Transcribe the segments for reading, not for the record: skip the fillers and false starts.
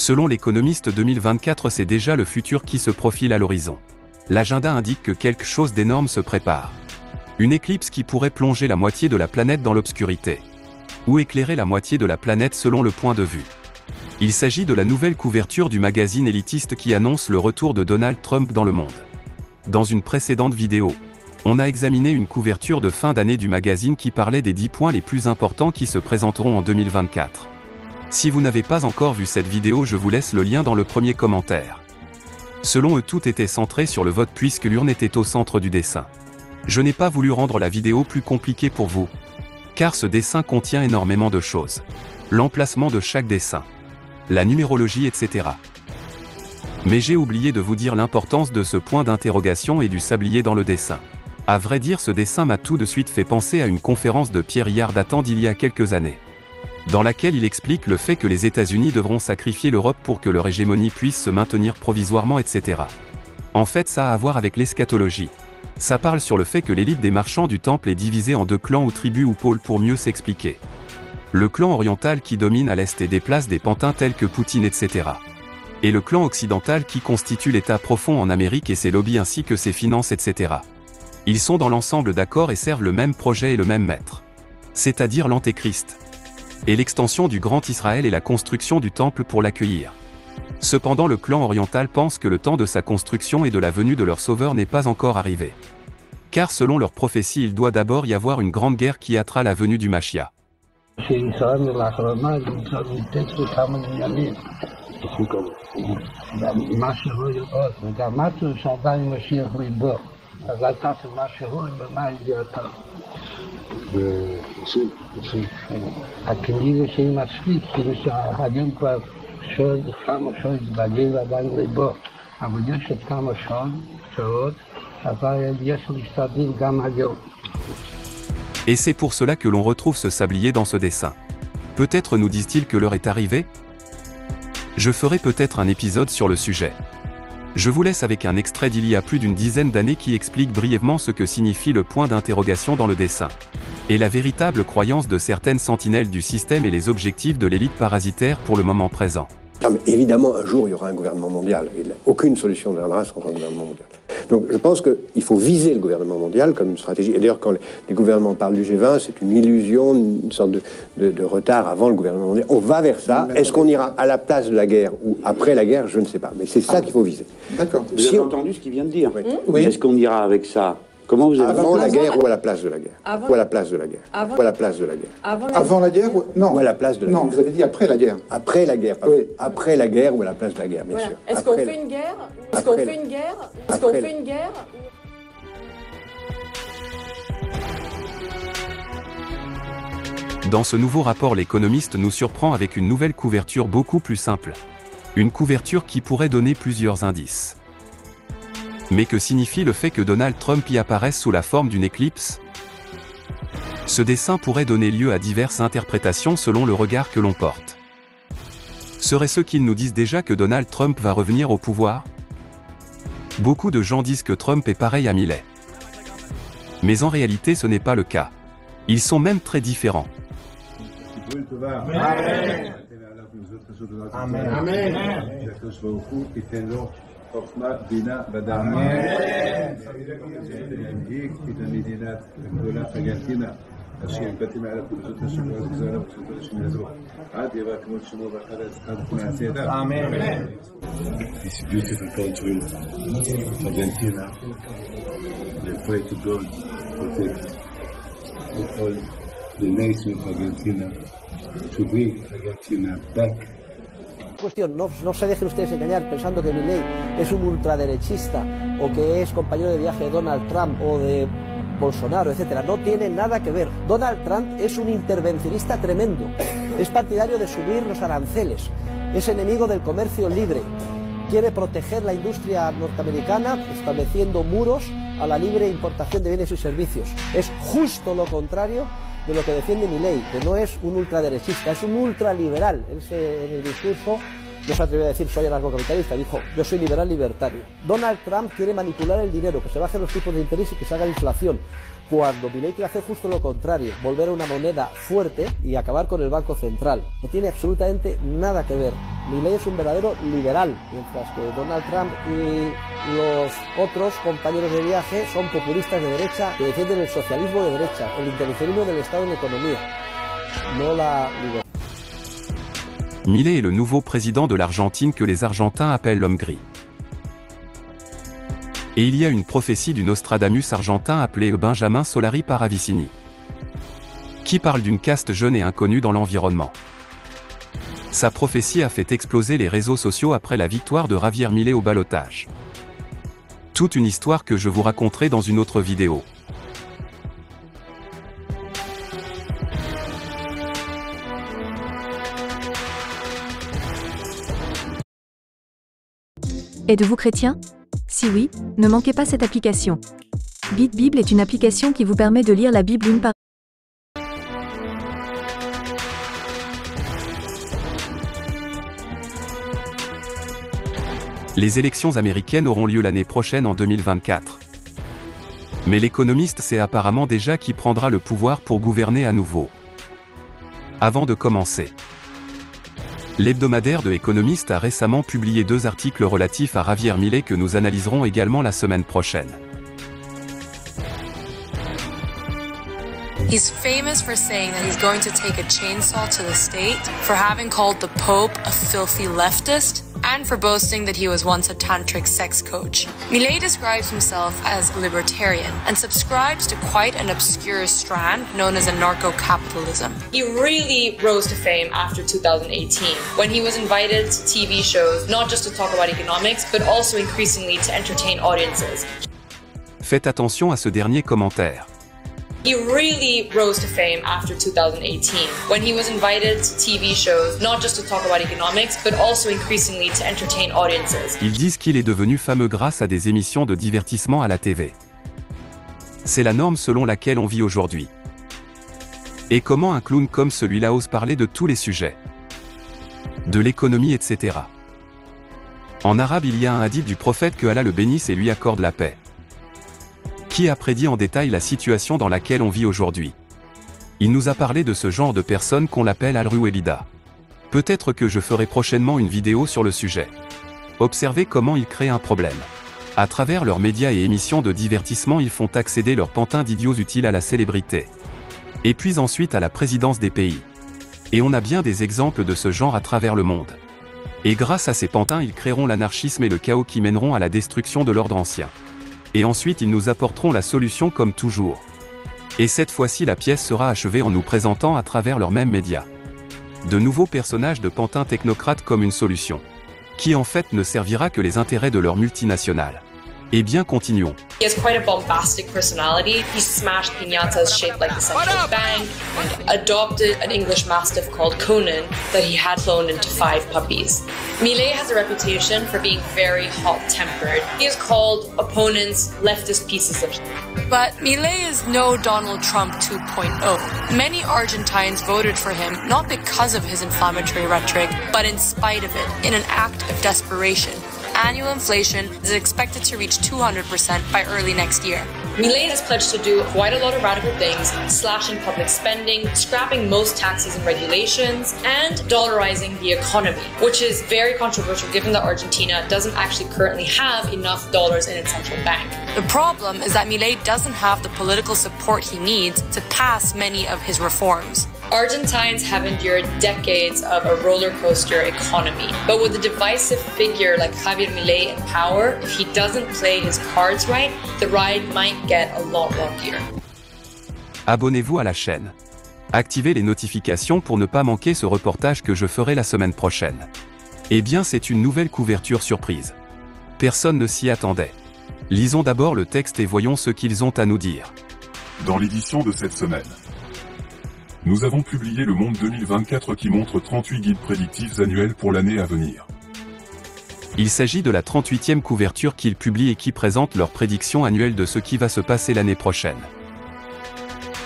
Selon l'économiste, 2024, c'est déjà le futur qui se profile à l'horizon. L'agenda indique que quelque chose d'énorme se prépare. Une éclipse qui pourrait plonger la moitié de la planète dans l'obscurité. Ou éclairer la moitié de la planète selon le point de vue. Il s'agit de la nouvelle couverture du magazine élitiste qui annonce le retour de Donald Trump dans le monde. Dans une précédente vidéo, on a examiné une couverture de fin d'année du magazine qui parlait des 10 points les plus importants qui se présenteront en 2024. Si vous n'avez pas encore vu cette vidéo, je vous laisse le lien dans le premier commentaire. Selon eux, tout était centré sur le vote puisque l'urne était au centre du dessin. Je n'ai pas voulu rendre la vidéo plus compliquée pour vous, car ce dessin contient énormément de choses. L'emplacement de chaque dessin, la numérologie, etc. Mais j'ai oublié de vous dire l'importance de ce point d'interrogation et du sablier dans le dessin. À vrai dire, ce dessin m'a tout de suite fait penser à une conférence de Pierre Yard datant d'il y a quelques années, dans laquelle il explique le fait que les États-Unis devront sacrifier l'Europe pour que leur hégémonie puisse se maintenir provisoirement, etc. En fait, ça a à voir avec l'eschatologie. Ça parle sur le fait que l'élite des marchands du temple est divisée en 2 clans ou tribus ou pôles pour mieux s'expliquer. Le clan oriental qui domine à l'est et déplace des pantins tels que Poutine, etc. Et le clan occidental qui constitue l'État profond en Amérique et ses lobbies ainsi que ses finances, etc. Ils sont dans l'ensemble d'accord et servent le même projet et le même maître. C'est-à-dire l'Antéchrist. Et l'extension du Grand Israël et la construction du temple pour l'accueillir. Cependant, le clan oriental pense que le temps de sa construction et de la venue de leur sauveur n'est pas encore arrivé. Car selon leur prophétie, il doit d'abord y avoir une grande guerre qui hâtera la venue du Mashiach. Et c'est pour cela que l'on retrouve ce sablier dans ce dessin. Peut-être nous disent-ils que l'heure est arrivée? Je ferai peut-être un épisode sur le sujet. Je vous laisse avec un extrait d'il y a plus d'une dizaine d'années qui explique brièvement ce que signifie le point d'interrogation dans le dessin. Et la véritable croyance de certaines sentinelles du système et les objectifs de l'élite parasitaire pour le moment présent. Ah, mais évidemment, un jour, il y aura un gouvernement mondial. Aucune solution ne viendra sans un gouvernement mondial. Donc je pense qu'il faut viser le gouvernement mondial comme une stratégie. Et d'ailleurs, quand les gouvernements parlent du G20, c'est une illusion, une sorte de retard avant le gouvernement mondial. On va vers ça. Est-ce qu'on ira à la place de la guerre ou après la guerre? Je ne sais pas. Mais c'est ça qu'il faut viser. D'accord. Vous avez entendu ce qu'il vient de dire. Oui. Est-ce qu'on ira avec ça? Comment vous avez Avant la guerre ou à la place de la guerre? Avant ou à la place de la guerre? Ou à la place de la guerre? Avant la guerre ou... Non. Ou à la place de la guerre? Non, vous avez dit après la guerre. Après la guerre. Oui. Après la guerre ou à la place de la guerre, bien sûr. Est-ce qu'on fait une guerre? Est-ce qu'on fait une guerre? Est-ce qu'on fait une guerre? Dans ce nouveau rapport, l'économiste nous surprend avec une nouvelle couverture beaucoup plus simple. Une couverture qui pourrait donner plusieurs indices. Mais que signifie le fait que Donald Trump y apparaisse sous la forme d'une éclipse? Ce dessin pourrait donner lieu à diverses interprétations selon le regard que l'on porte. Serait-ce qu'ils nous disent déjà que Donald Trump va revenir au pouvoir? Beaucoup de gens disent que Trump est pareil à Milei. Mais en réalité, ce n'est pas le cas. Ils sont même très différents. Amen. חוכמה, בינה ודעת. להנהיג את המדינה הגדולה ארגנטינה, אשר בתים עליו בזאת השבוע הגזרה ובזאת השמינזו. עד יבוא כמות שמו בחרץ, עד כמעשה אדם. אמן. This beautiful country of Argentina, they pray to God to protect all the nation of Argentina, to bring Argentina back. Cuestión, no se dejen ustedes engañar pensando que Milei es un ultraderechista o que es compañero de viaje de Donald Trump o de Bolsonaro, etcétera. No tiene nada que ver. Donald Trump es un intervencionista tremendo. Es partidario de subir los aranceles. Es enemigo del comercio libre. Quiere proteger la industria norteamericana estableciendo muros a la libre importación de bienes y servicios. Es justo lo contrario de lo que defiende Milei, que no es un ultraderechista, es un ultraliberal. Él en el discurso no se atrevió a decir soy anarcocapitalista, dijo yo soy liberal libertario. Donald Trump quiere manipular el dinero, que se bajen los tipos de interés y que se haga inflación, cuando Milei quiere hacer justo lo contrario, volver a una moneda fuerte y acabar con el Banco Central. No tiene absolutamente nada que ver. Milei es un verdadero liberal, mientras que Donald Trump y los otros compañeros de viaje son populistas de derecha que defienden el socialismo de derecha, el intervencionismo del Estado en la economía, no la libertad. Milei est le nouveau président de l'Argentine que les Argentins appellent l'homme gris. Et il y a une prophétie du Nostradamus argentin appelé Benjamin Solari Paravicini, qui parle d'une caste jeune et inconnue dans l'environnement. Sa prophétie a fait exploser les réseaux sociaux après la victoire de Javier Milei au ballottage. Toute une histoire que je vous raconterai dans une autre vidéo. Êtes-vous chrétien? Si oui, ne manquez pas cette application. BitBible est une application qui vous permet de lire la Bible une par Les élections américaines auront lieu l'année prochaine en 2024. Mais l'économiste sait apparemment déjà qui prendra le pouvoir pour gouverner à nouveau. Avant de commencer, l'hebdomadaire de Economist a récemment publié 2 articles relatifs à Javier Milei que nous analyserons également la semaine prochaine. He's famous for saying that he's going to take a chainsaw to the state, for having called the Pope a filthy leftist, and for boasting that he was once a tantric sex coach. Milei describes himself as a libertarian and subscribes to quite an obscure strand known as anarcho-capitalism. He really rose to fame after 2018, when he was invited to TV shows not just to talk about economics, but also increasingly to entertain audiences. Faites attention à ce dernier commentaire. He really rose to fame after 2018, when he was invited to TV shows, not just to talk about economics, but also increasingly to entertain audiences. Ils disent qu'il est devenu fameux grâce à des émissions de divertissement à la TV. C'est la norme selon laquelle on vit aujourd'hui. Et comment un clown comme celui-là ose parler de tous les sujets? De l'économie, etc. En arabe, il y a un hadith du prophète que Allah le bénisse et lui accorde la paix, qui a prédit en détail la situation dans laquelle on vit aujourd'hui. Il nous a parlé de ce genre de personnes qu'on l'appelle Al-Ruwelida. Peut-être que je ferai prochainement une vidéo sur le sujet. Observez comment ils créent un problème. À travers leurs médias et émissions de divertissement, ils font accéder leurs pantins d'idiots utiles à la célébrité. Et puis ensuite à la présidence des pays. Et on a bien des exemples de ce genre à travers le monde. Et grâce à ces pantins, ils créeront l'anarchisme et le chaos qui mèneront à la destruction de l'ordre ancien. Et ensuite ils nous apporteront la solution comme toujours. Et cette fois-ci la pièce sera achevée en nous présentant à travers leurs mêmes médias de nouveaux personnages de pantins technocrates comme une solution, qui en fait ne servira que les intérêts de leur multinationale. Eh bien continuons. He has quite a bombastic personality. He smashed piñatas shaped like the central bank and adopted an English mastiff called Conan that he had cloned into 5 puppies. Milei has a reputation for being very hot-tempered. He has called opponents leftist pieces of shit. But Milei is no Donald Trump 2.0. Many Argentines voted for him not because of his inflammatory rhetoric, but in spite of it, in an act of desperation. Annual inflation is expected to reach 200% by early next year. Milei has pledged to do quite a lot of radical things, slashing public spending, scrapping most taxes and regulations, and dollarizing the economy, which is very controversial given that Argentina doesn't actually currently have enough dollars in its central bank. The problem is that Milei doesn't have the political support he needs to pass many of his reforms. Argentines have endured decades of a roller coaster economy, but with a divisive figure like Javier Milei in power, if he doesn't play his cards right, the ride might get a lot rockier. Abonnez-vous à la chaîne. Activez les notifications pour ne pas manquer ce reportage que je ferai la semaine prochaine. Eh bien, c'est une nouvelle couverture surprise. Personne ne s'y attendait. Lisons d'abord le texte et voyons ce qu'ils ont à nous dire. Dans l'édition de cette semaine, nous avons publié Le Monde 2024 qui montre 38 guides prédictifs annuels pour l'année à venir. Il s'agit de la 38e couverture qu'ils publient et qui présente leurs prédictions annuelles de ce qui va se passer l'année prochaine.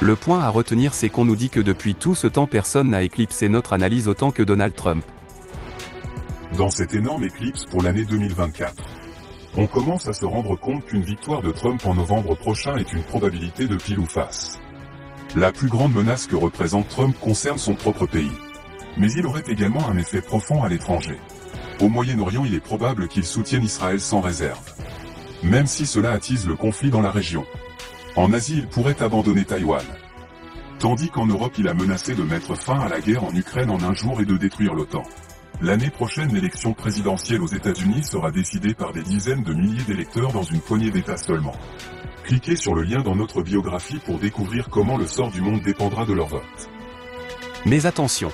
Le point à retenir, c'est qu'on nous dit que depuis tout ce temps personne n'a éclipsé notre analyse autant que Donald Trump. Dans cette énorme éclipse pour l'année 2024, on commence à se rendre compte qu'une victoire de Trump en novembre prochain est une probabilité de pile ou face. La plus grande menace que représente Trump concerne son propre pays. Mais il aurait également un effet profond à l'étranger. Au Moyen-Orient, il est probable qu'il soutienne Israël sans réserve, même si cela attise le conflit dans la région. En Asie, il pourrait abandonner Taïwan. Tandis qu'en Europe, il a menacé de mettre fin à la guerre en Ukraine en un jour et de détruire l'OTAN. L'année prochaine, l'élection présidentielle aux États-Unis sera décidée par des dizaines de milliers d'électeurs dans une poignée d'États seulement. Cliquez sur le lien dans notre biographie pour découvrir comment le sort du monde dépendra de leur vote. Mais attention!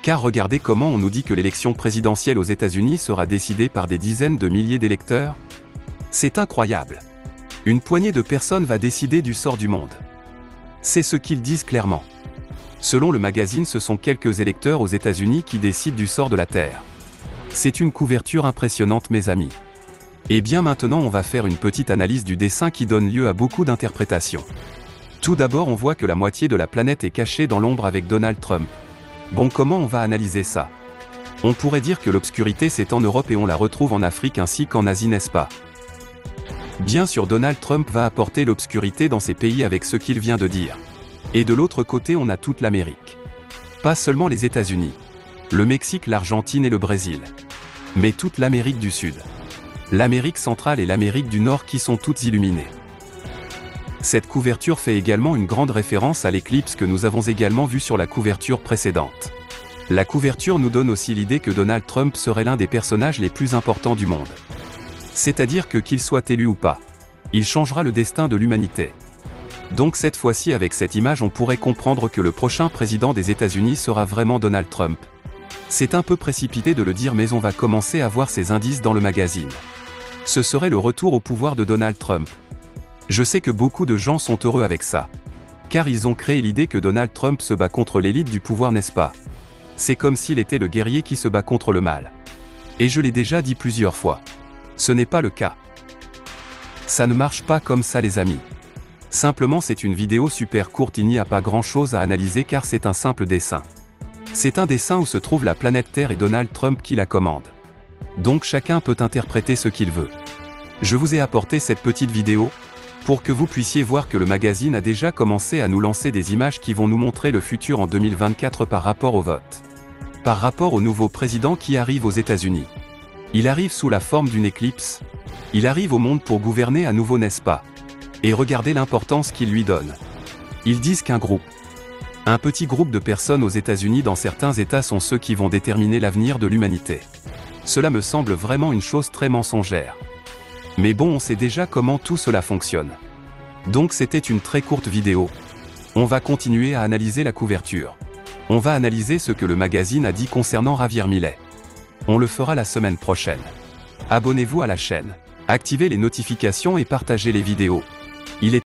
Car regardez comment on nous dit que l'élection présidentielle aux États-Unis sera décidée par des dizaines de milliers d'électeurs. C'est incroyable. Une poignée de personnes va décider du sort du monde. C'est ce qu'ils disent clairement. Selon le magazine, ce sont quelques électeurs aux États-Unis qui décident du sort de la Terre. C'est une couverture impressionnante, mes amis. Et bien maintenant, on va faire une petite analyse du dessin qui donne lieu à beaucoup d'interprétations. Tout d'abord, on voit que la moitié de la planète est cachée dans l'ombre avec Donald Trump. Bon, comment on va analyser ça? On pourrait dire que l'obscurité c'est en Europe et on la retrouve en Afrique ainsi qu'en Asie, n'est-ce pas? Bien sûr, Donald Trump va apporter l'obscurité dans ces pays avec ce qu'il vient de dire. Et de l'autre côté, on a toute l'Amérique. Pas seulement les États-Unis, le Mexique, l'Argentine et le Brésil, mais toute l'Amérique du Sud, l'Amérique centrale et l'Amérique du Nord qui sont toutes illuminées. Cette couverture fait également une grande référence à l'éclipse que nous avons également vue sur la couverture précédente. La couverture nous donne aussi l'idée que Donald Trump serait l'un des personnages les plus importants du monde. C'est-à-dire que qu'il soit élu ou pas, il changera le destin de l'humanité. Donc cette fois-ci, avec cette image, on pourrait comprendre que le prochain président des États-Unis sera vraiment Donald Trump. C'est un peu précipité de le dire, mais on va commencer à voir ces indices dans le magazine. Ce serait le retour au pouvoir de Donald Trump. Je sais que beaucoup de gens sont heureux avec ça. Car ils ont créé l'idée que Donald Trump se bat contre l'élite du pouvoir, n'est-ce pas? C'est comme s'il était le guerrier qui se bat contre le mal. Et je l'ai déjà dit plusieurs fois. Ce n'est pas le cas. Ça ne marche pas comme ça, les amis. Simplement, c'est une vidéo super courte, il n'y a pas grand-chose à analyser car c'est un simple dessin. C'est un dessin où se trouve la planète Terre et Donald Trump qui la commande. Donc chacun peut interpréter ce qu'il veut. Je vous ai apporté cette petite vidéo pour que vous puissiez voir que le magazine a déjà commencé à nous lancer des images qui vont nous montrer le futur en 2024 par rapport au vote. Par rapport au nouveau président qui arrive aux États-Unis. Il arrive sous la forme d'une éclipse. Il arrive au monde pour gouverner à nouveau, n'est-ce pas? Et regardez l'importance qu'il lui donne. Ils disent qu'un petit groupe de personnes aux États-Unis dans certains États sont ceux qui vont déterminer l'avenir de l'humanité. Cela me semble vraiment une chose très mensongère. Mais bon, on sait déjà comment tout cela fonctionne. Donc c'était une très courte vidéo. On va continuer à analyser la couverture. On va analyser ce que le magazine a dit concernant Javier Milei. On le fera la semaine prochaine. Abonnez-vous à la chaîne, activez les notifications et partagez les vidéos. Il est